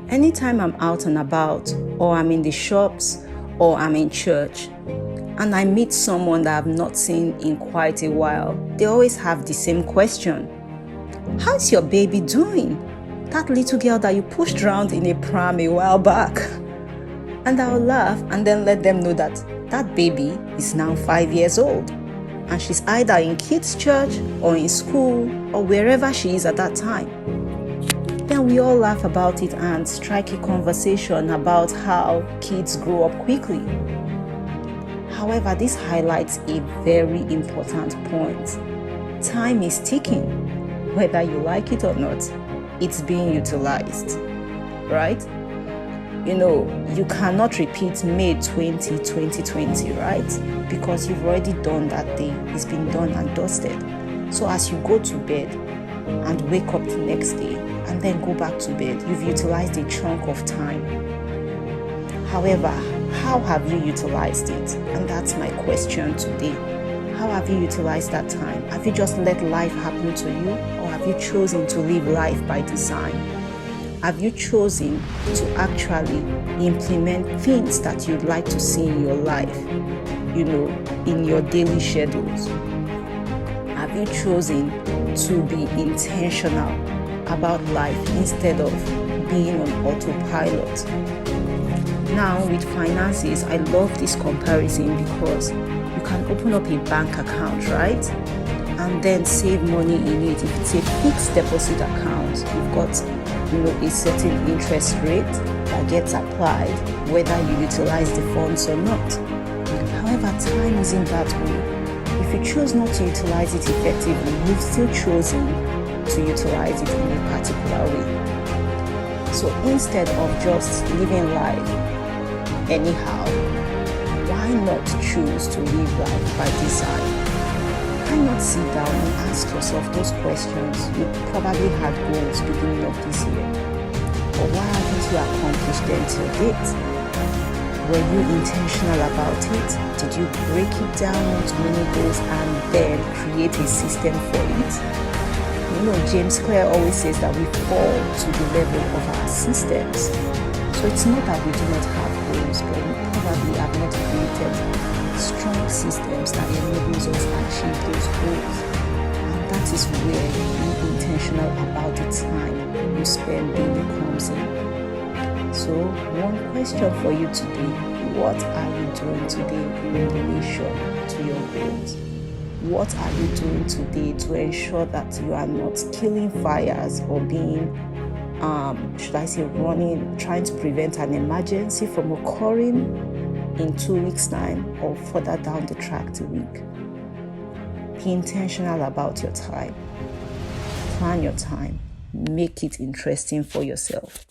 Anytime I'm out and about, or I'm in the shops, or I'm in church, and I meet someone that I've not seen in quite a while, they always have the same question. How's your baby doing? That little girl that you pushed around in a pram a while back. And I'll laugh and then let them know that that baby is now 5 years old. And she's either in kids' church or in school or wherever she is at that time. Then we all laugh about it and strike a conversation about how kids grow up quickly. However, this highlights a very important point. Time is ticking. Whether you like it or not, it's being utilized, right? You cannot repeat May 20, 2020, right? Because you've already done that day. It's been done and dusted. So as you go to bed and wake up the next day and then go back to bed, you've utilized a chunk of time. However, how have you utilized it? And that's my question today. How have you utilized that time? Have you just let life happen to you, or have you chosen to live life by design? Have you chosen to actually implement things that you'd like to see in your life, in your daily schedules? Have you chosen to be intentional about life instead of being on autopilot? Now, with finances, I love this comparison because you can open up a bank account, right? And then save money in it. If it's a fixed deposit account, you've got a certain interest rate that gets applied whether you utilize the funds or not. However, time isn't that way. If you choose not to utilize it effectively, you've still chosen to utilize it in a particular way. So instead of just living life anyhow, why not choose to live life by design? Why not sit down and ask yourself those questions? You probably had goals beginning of this year, but why haven't you accomplished them till date? Were you intentional about it? Did you break it down into many goals and then create a system for it? James Clear always says that we fall to the level of our systems. So it's not that we do not have goals, but we probably have not created strong systems that enables us to achieve those goals. And that is where being intentional about the time you spend daily comes in. So one question for you today: what are you doing today in relation to your goals? What are you doing today to ensure that you are not killing fires or being trying to prevent an emergency from occurring in 2 weeks' time or further down the track to week? Be intentional about your time. Plan your time. Make it interesting for yourself.